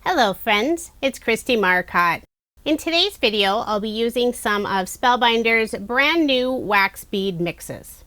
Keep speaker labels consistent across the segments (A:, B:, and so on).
A: Hello friends, it's Kristie Marcotte. In today's video, I'll be using some of Spellbinders' brand new wax bead mixes.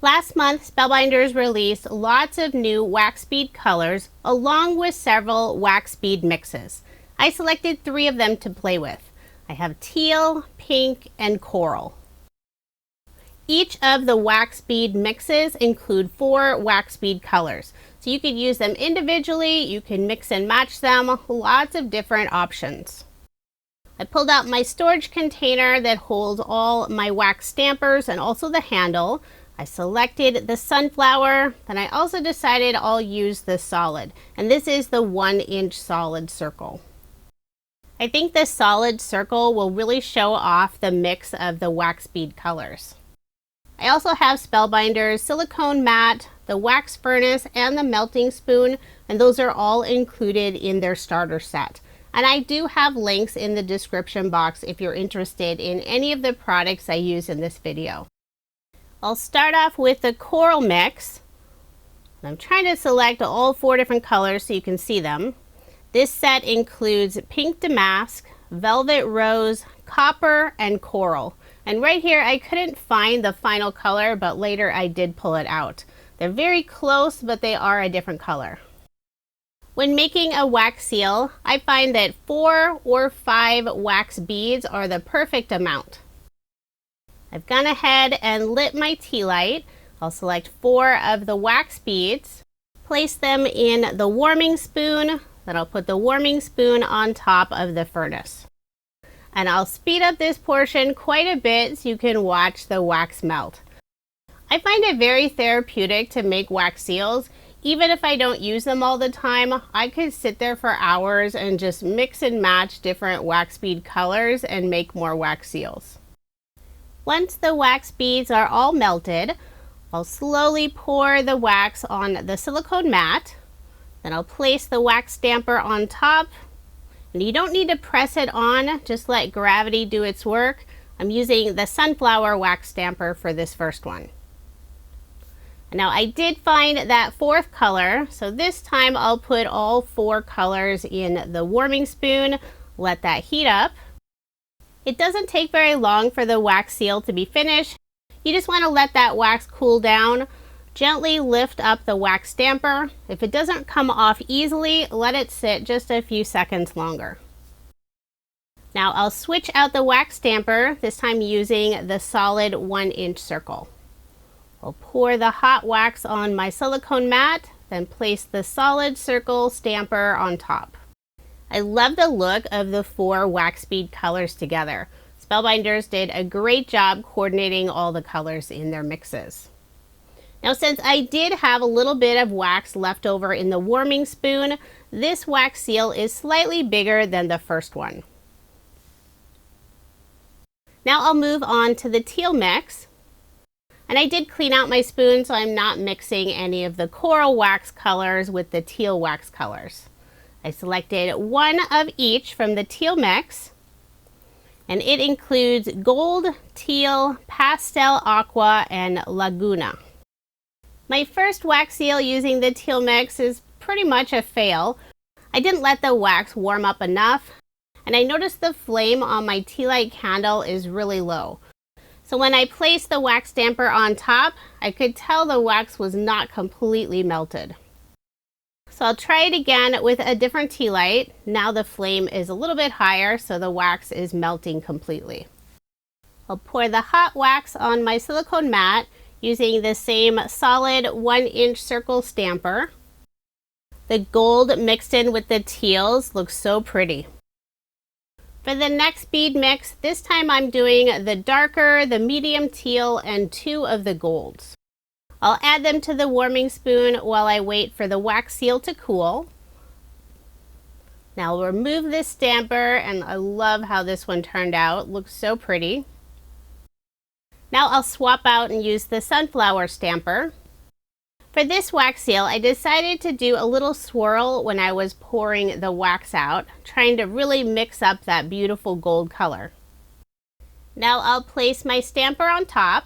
A: Last month, Spellbinders released lots of new wax bead colors along with several wax bead mixes. I selected 3 of them to play with. I have teal, pink, and coral. Each of the wax bead mixes include 4 wax bead colors. So you could use them individually, you can mix and match them, lots of different options. I pulled out my storage container that holds all my wax stampers and also the handle. I selected the sunflower, and I also decided I'll use the solid, and this is the 1-inch solid circle. I think the solid circle will really show off the mix of the wax bead colors. I also have Spellbinders silicone mat, the wax furnace, and the melting spoon, and those are all included in their starter set. And I do have links in the description box if you're interested in any of the products I use in this video. I'll start off with the coral mix. I'm trying to select all 4 different colors so you can see them. This set includes pink damask, velvet rose, copper, and coral. And right here I couldn't find the final color, but later I did pull it out. They're very close, but they are a different color. When making a wax seal, I find that 4 or 5 wax beads are the perfect amount. I've gone ahead and lit my tea light. I'll select 4 of the wax beads, place them in the warming spoon, then I'll put the warming spoon on top of the furnace. And I'll speed up this portion quite a bit so you can watch the wax melt. I find it very therapeutic to make wax seals. Even if I don't use them all the time, I could sit there for hours and just mix and match different wax bead colors and make more wax seals. Once the wax beads are all melted, I'll slowly pour the wax on the silicone mat. Then I'll place the wax stamper on top. And you don't need to press it on, just let gravity do its work. I'm using the sunflower wax stamper for this first one. Now I did find that 4th color, so this time I'll put all 4 colors in the warming spoon, let that heat up. It doesn't take very long for the wax seal to be finished. You just want to let that wax cool down. Gently lift up the wax stamper. If it doesn't come off easily, let it sit just a few seconds longer. Now I'll switch out the wax stamper, this time using the solid 1-inch circle. I'll pour the hot wax on my silicone mat, then place the solid circle stamper on top. I love the look of the 4 wax bead colors together. Spellbinders did a great job coordinating all the colors in their mixes. Now since I did have a little bit of wax left over in the warming spoon, this wax seal is slightly bigger than the first one. Now I'll move on to the teal mix. And I did clean out my spoon so I'm not mixing any of the coral wax colors with the teal wax colors. I selected 1 of each from the teal mix, and it includes gold, teal, pastel aqua, and laguna. My first wax seal using the teal mix is pretty much a fail. I didn't let the wax warm up enough, and I noticed the flame on my tea light candle is really low. So when I placed the wax stamper on top, I could tell the wax was not completely melted. So I'll try it again with a different tea light. Now the flame is a little bit higher, so the wax is melting completely. I'll pour the hot wax on my silicone mat using the same solid 1-inch circle stamper. The gold mixed in with the teals looks so pretty. For the next bead mix, this time I'm doing the darker, the medium teal, and 2 of the golds. I'll add them to the warming spoon while I wait for the wax seal to cool. Now I'll remove this stamper, and I love how this one turned out. It looks so pretty. Now I'll swap out and use the sunflower stamper. For this wax seal, I decided to do a little swirl when I was pouring the wax out, trying to really mix up that beautiful gold color. Now I'll place my stamper on top.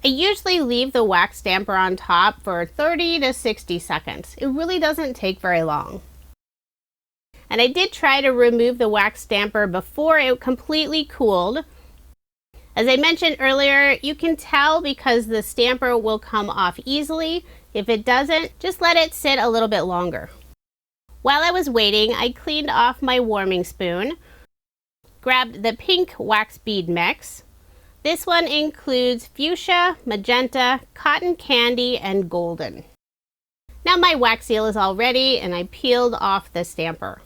A: I usually leave the wax stamper on top for 30 to 60 seconds. It really doesn't take very long. And I did try to remove the wax stamper before it completely cooled. As I mentioned earlier, you can tell because the stamper will come off easily. If it doesn't, just let it sit a little bit longer. While I was waiting, I cleaned off my warming spoon, grabbed the pink wax bead mix. This one includes fuchsia, magenta, cotton candy, and golden. Now my wax seal is all ready and I peeled off the stamper.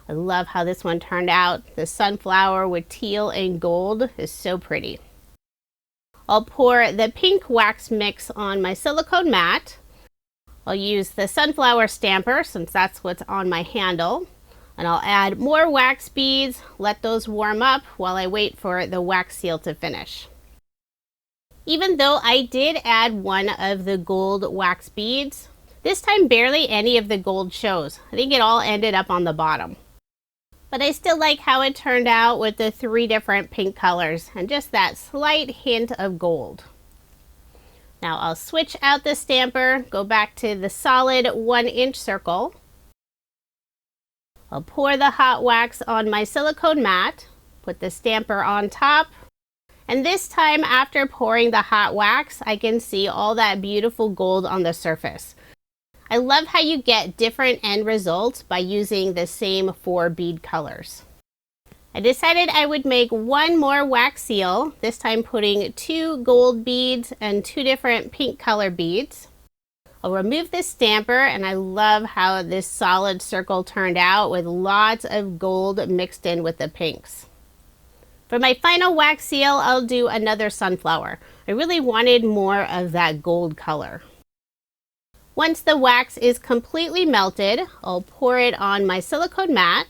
A: I love how this one turned out. The sunflower with teal and gold is so pretty. I'll pour the pink wax mix on my silicone mat. I'll use the sunflower stamper since that's what's on my handle. And I'll add more wax beads, let those warm up while I wait for the wax seal to finish. Even though I did add one of the gold wax beads, this time barely any of the gold shows. I think it all ended up on the bottom. But I still like how it turned out with the 3 different pink colors and just that slight hint of gold. Now I'll switch out the stamper, go back to the solid 1-inch circle. I'll pour the hot wax on my silicone mat, put the stamper on top, and this time after pouring the hot wax, I can see all that beautiful gold on the surface. I love how you get different end results by using the same 4 bead colors. I decided I would make one more wax seal, this time putting 2 gold beads and 2 different pink color beads. I'll remove this stamper and I love how this solid circle turned out with lots of gold mixed in with the pinks. For my final wax seal, I'll do another sunflower. I really wanted more of that gold color. Once the wax is completely melted, I'll pour it on my silicone mat,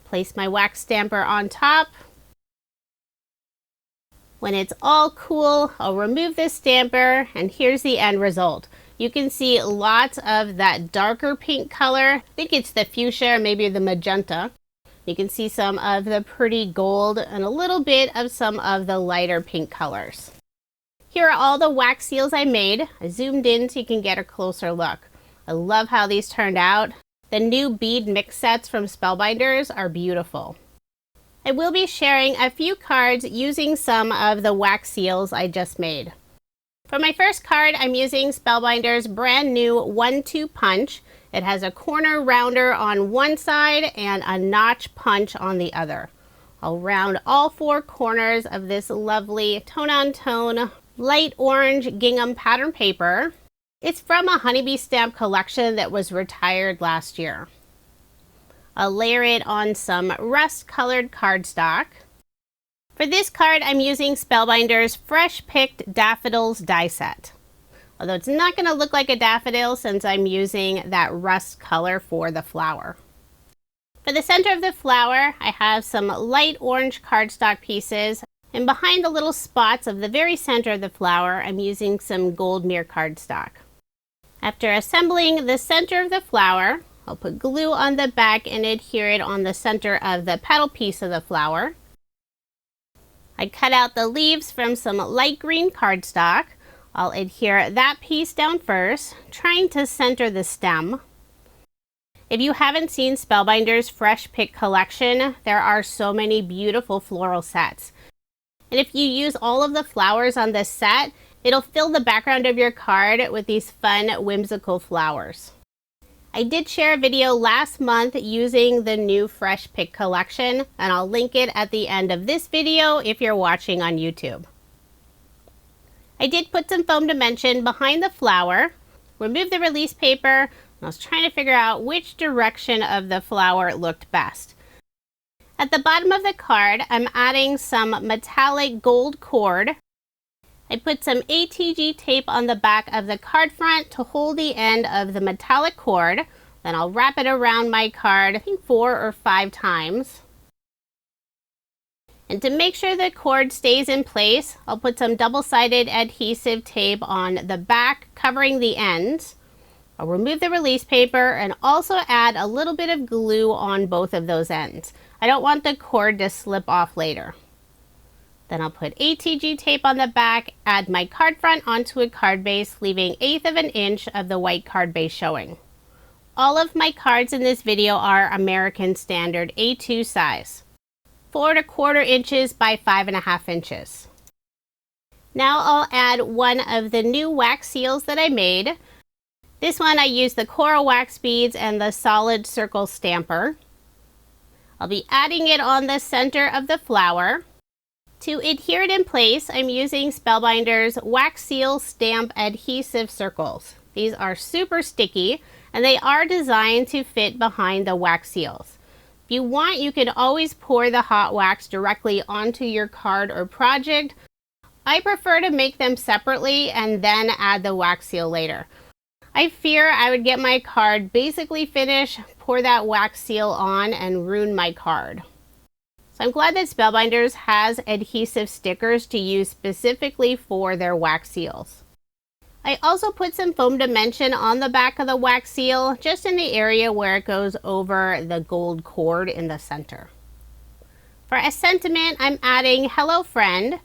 A: place my wax stamper on top. When it's all cool, I'll remove this stamper and here's the end result. You can see lots of that darker pink color. I think it's the fuchsia or maybe the magenta. You can see some of the pretty gold and a little bit of some of the lighter pink colors. Here are all the wax seals I made. I zoomed in so you can get a closer look. I love how these turned out. The new bead mix sets from Spellbinders are beautiful. I will be sharing a few cards using some of the wax seals I just made. For my first card, I'm using Spellbinders' brand new 1-2 punch. It has a corner rounder on one side and a notch punch on the other. I'll round all 4 corners of this lovely tone-on-tone light orange gingham pattern paper. It's from a honeybee stamp collection that was retired last year. I'll layer it on some rust-colored cardstock. For this card, I'm using Spellbinders' Fresh Picked Daffodils die set. Although it's not going to look like a daffodil since I'm using that rust color for the flower. For the center of the flower, I have some light orange cardstock pieces. And behind the little spots of the very center of the flower, I'm using some gold mirror cardstock. After assembling the center of the flower, I'll put glue on the back and adhere it on the center of the petal piece of the flower. I cut out the leaves from some light green cardstock. I'll adhere that piece down first, trying to center the stem. If you haven't seen Spellbinders' Fresh Pick collection, there are so many beautiful floral sets. And if you use all of the flowers on this set, it'll fill the background of your card with these fun, whimsical flowers. I did share a video last month using the new Fresh Pick collection, and I'll link it at the end of this video if you're watching on YouTube. I did put some foam dimension behind the flower, remove the release paper, and I was trying to figure out which direction of the flower looked best. At the bottom of the card, I'm adding some metallic gold cord. I put some ATG tape on the back of the card front to hold the end of the metallic cord. Then I'll wrap it around my card, I think 4 or 5 times. And to make sure the cord stays in place, I'll put some double-sided adhesive tape on the back covering the ends. I'll remove the release paper and also add a little bit of glue on both of those ends. I don't want the cord to slip off later. Then I'll put ATG tape on the back, add my card front onto a card base, leaving 1/8 of an inch of the white card base showing. All of my cards in this video are American Standard A2 size, 4 1/4 inches by 5.5 inches. Now I'll add one of the new wax seals that I made. This one I used the coral wax beads and the solid circle stamper. I'll be adding it on the center of the flower. To adhere it in place, I'm using Spellbinders Wax Seal Stamp Adhesive Circles. These are super sticky and they are designed to fit behind the wax seals. If you want, you can always pour the hot wax directly onto your card or project. I prefer to make them separately and then add the wax seal later. I fear I would get my card basically finished, pour that wax seal on, and ruin my card. So I'm glad that Spellbinders has adhesive stickers to use specifically for their wax seals. I also put some foam dimension on the back of the wax seal, just in the area where it goes over the gold cord in the center. For a sentiment, I'm adding Hello Friend.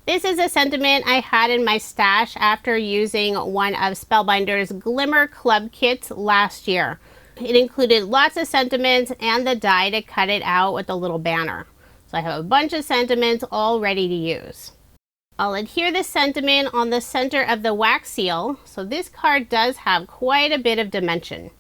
A: This is a sentiment I had in my stash after using one of Spellbinders Glimmer Club kits last year. It included lots of sentiments and the die to cut it out with a little banner. So I have a bunch of sentiments all ready to use. I'll adhere this sentiment on the center of the wax seal, so this card does have quite a bit of dimension.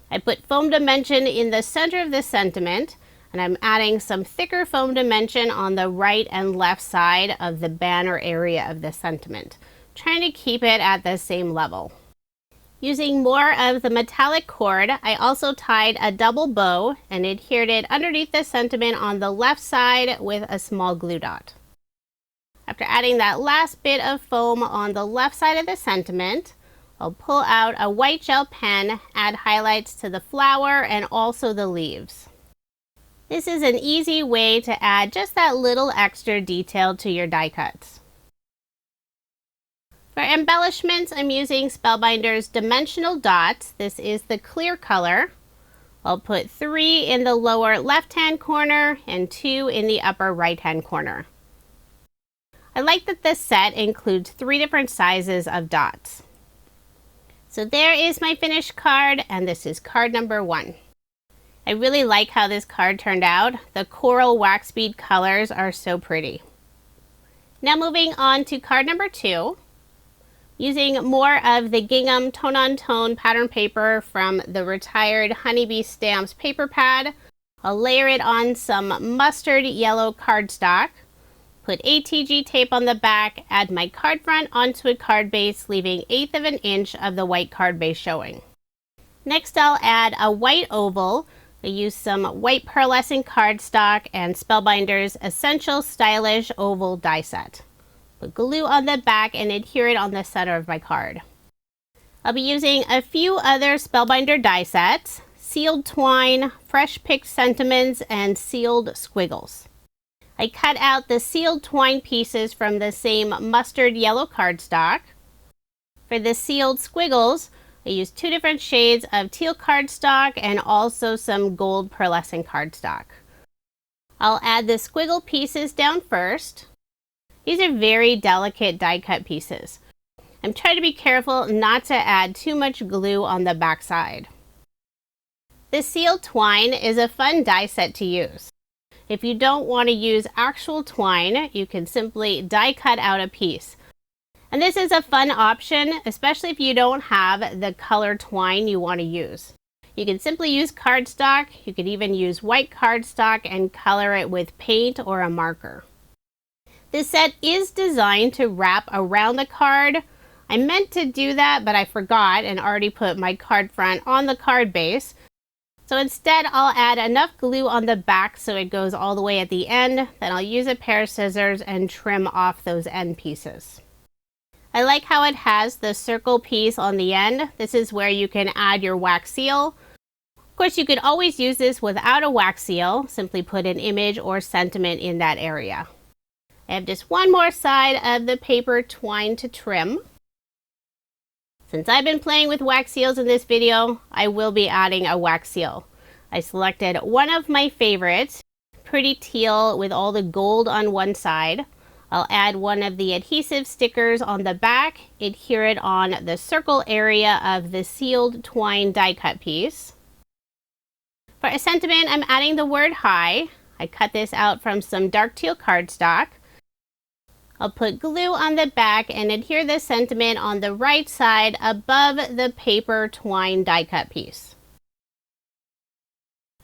A: I put foam dimension in the center of the sentiment, and I'm adding some thicker foam dimension on the right and left side of the banner area of the sentiment, trying to keep it at the same level. Using more of the metallic cord, I also tied a double bow and adhered it underneath the sentiment on the left side with a small glue dot. After adding that last bit of foam on the left side of the sentiment, I'll pull out a white gel pen, add highlights to the flower and also the leaves. This is an easy way to add just that little extra detail to your die cuts. For embellishments, I'm using Spellbinders Dimensional Dots. This is the clear color. I'll put 3 in the lower left-hand corner and 2 in the upper right-hand corner. I like that this set includes 3 different sizes of dots. So there is my finished card, and this is card number 1. I really like how this card turned out. The coral wax bead colors are so pretty. Now moving on to card number 2. Using more of the gingham tone-on-tone pattern paper from the retired Honeybee Stamps paper pad, I'll layer it on some mustard yellow cardstock, put ATG tape on the back, add my card front onto a card base, leaving 1/8 of an inch of the white card base showing. Next I'll add a white oval. I use some white pearlescent cardstock and Spellbinders Essential Stylish Oval die set. Put glue on the back and adhere it on the center of my card. I'll be using a few other Spellbinder die sets, sealed twine, fresh picked sentiments, and sealed squiggles. I cut out the sealed twine pieces from the same mustard yellow cardstock. For the sealed squiggles, I used 2 different shades of teal cardstock and also some gold pearlescent cardstock. I'll add the squiggle pieces down first. These are very delicate die cut pieces. I'm trying to be careful not to add too much glue on the back side. The sealed twine is a fun die set to use. If you don't want to use actual twine, you can simply die cut out a piece. And this is a fun option, especially if you don't have the color twine you want to use. You can simply use cardstock. You could even use white cardstock and color it with paint or a marker. This set is designed to wrap around the card. I meant to do that, but I forgot and already put my card front on the card base. So instead, I'll add enough glue on the back so it goes all the way at the end. Then I'll use a pair of scissors and trim off those end pieces. I like how it has the circle piece on the end. This is where you can add your wax seal. Of course, you could always use this without a wax seal. Simply put an image or sentiment in that area. I have just one more side of the paper twine to trim. Since I've been playing with wax seals in this video, I will be adding a wax seal. I selected one of my favorites, pretty teal with all the gold on one side. I'll add one of the adhesive stickers on the back, adhere it on the circle area of the sealed twine die cut piece. For a sentiment, I'm adding the word hi. I cut this out from some dark teal cardstock. I'll put glue on the back and adhere the sentiment on the right side above the paper twine die cut piece.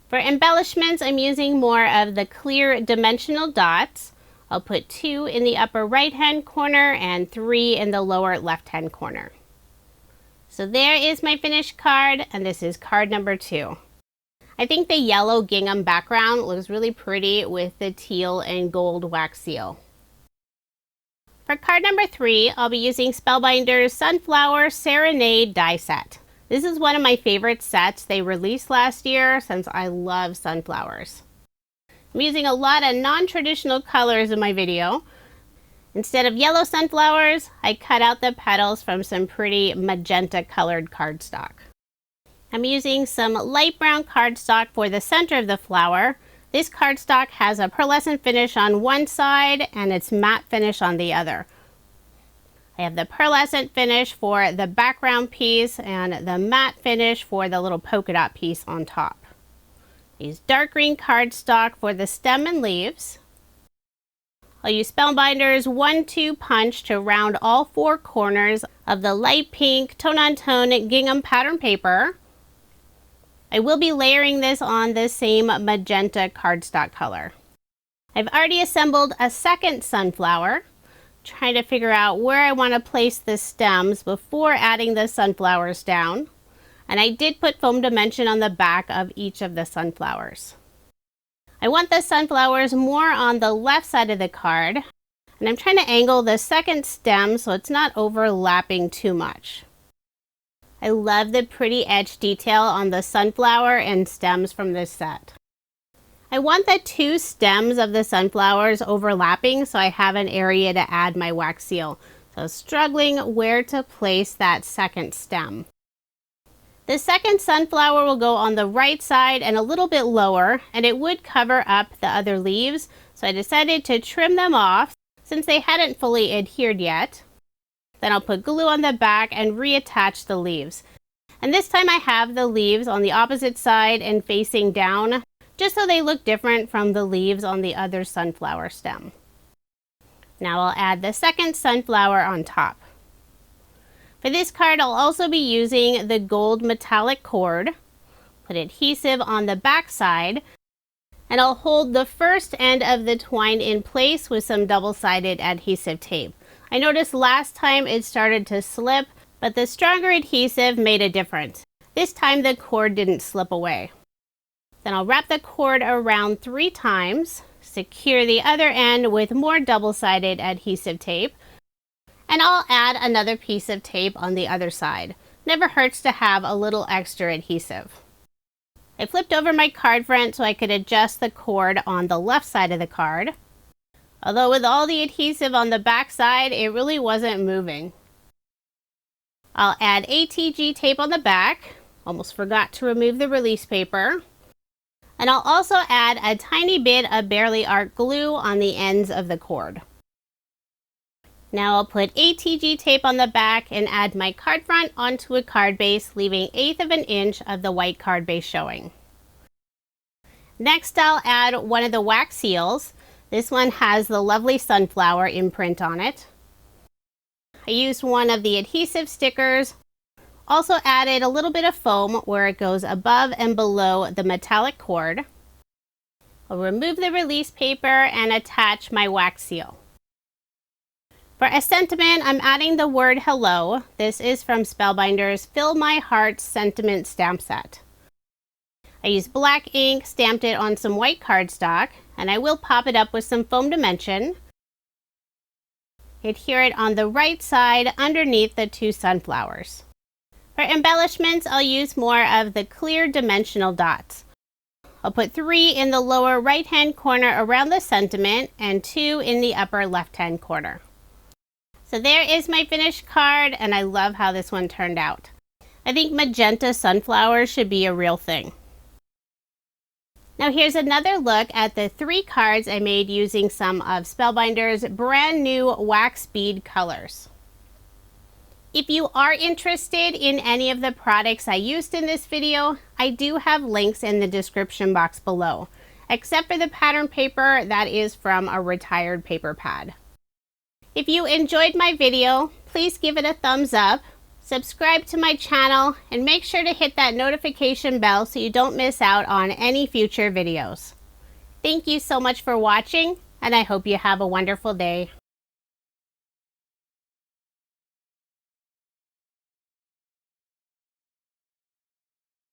A: For embellishments, I'm using more of the clear dimensional dots. I'll put 2 in the upper right hand corner and 3 in the lower left hand corner. So there is my finished card, and this is card number 2. I think the yellow gingham background looks really pretty with the teal and gold wax seal. For card number 3, I'll be using Spellbinders Sunflower Serenade die set. This is one of my favorite sets they released last year since I love sunflowers. I'm using a lot of non-traditional colors in my video. Instead of yellow sunflowers, I cut out the petals from some pretty magenta colored cardstock. I'm using some light brown cardstock for the center of the flower. This cardstock has a pearlescent finish on one side and it's matte finish on the other. I have the pearlescent finish for the background piece and the matte finish for the little polka dot piece on top. Use dark green cardstock for the stem and leaves. I'll use Spellbinders 1-2 punch to round all 4 corners of the light pink tone-on-tone gingham pattern paper. I will be layering this on the same magenta cardstock color. I've already assembled a second sunflower, trying to figure out where I want to place the stems before adding the sunflowers down. And I did put foam dimension on the back of each of the sunflowers. I want the sunflowers more on the left side of the card, and I'm trying to angle the second stem so it's not overlapping too much. I love the pretty edge detail on the sunflower and stems from this set. I want the 2 stems of the sunflowers overlapping so I have an area to add my wax seal. So I was struggling where to place that second stem. The second sunflower will go on the right side and a little bit lower, and it would cover up the other leaves, so I decided to trim them off since they hadn't fully adhered yet. Then I'll put glue on the back and reattach the leaves. And this time I have the leaves on the opposite side and facing down, just so they look different from the leaves on the other sunflower stem. Now I'll add the second sunflower on top. For this card, I'll also be using the gold metallic cord, put adhesive on the back side, and I'll hold the first end of the twine in place with some double-sided adhesive tape. I noticed last time it started to slip, but the stronger adhesive made a difference. This time the cord didn't slip away. Then I'll wrap the cord around 3 times, secure the other end with more double-sided adhesive tape, and I'll add another piece of tape on the other side. Never hurts to have a little extra adhesive. I flipped over my card front so I could adjust the cord on the left side of the card. Although with all the adhesive on the back side, it really wasn't moving. I'll add ATG tape on the back. Almost forgot to remove the release paper. And I'll also add a tiny bit of Barely Art glue on the ends of the cord. Now I'll put ATG tape on the back and add my card front onto a card base, leaving 1/8 of an inch of the white card base showing. Next, I'll add one of the wax seals. This one has the lovely sunflower imprint on it. I used one of the adhesive stickers. Also added a little bit of foam where it goes above and below the metallic cord. I'll remove the release paper and attach my wax seal. For a sentiment, I'm adding the word hello. This is from Spellbinders Fill My Heart Sentiment Stamp Set. I used black ink, stamped it on some white cardstock, and I will pop it up with some foam dimension. Adhere it on the right side underneath the 2 sunflowers. For embellishments, I'll use more of the clear dimensional dots. I'll put 3 in the lower right-hand corner around the sentiment and 2 in the upper left-hand corner. So there is my finished card, and I love how this one turned out. I think magenta sunflowers should be a real thing. Now here's another look at the 3 cards I made using some of Spellbinders' brand new wax bead colors. If you are interested in any of the products I used in this video, I do have links in the description box below, except for the pattern paper that is from a retired paper pad. If you enjoyed my video, please give it a thumbs up, subscribe to my channel, and make sure to hit that notification bell so you don't miss out on any future videos. Thank you so much for watching, and I hope you have a wonderful day.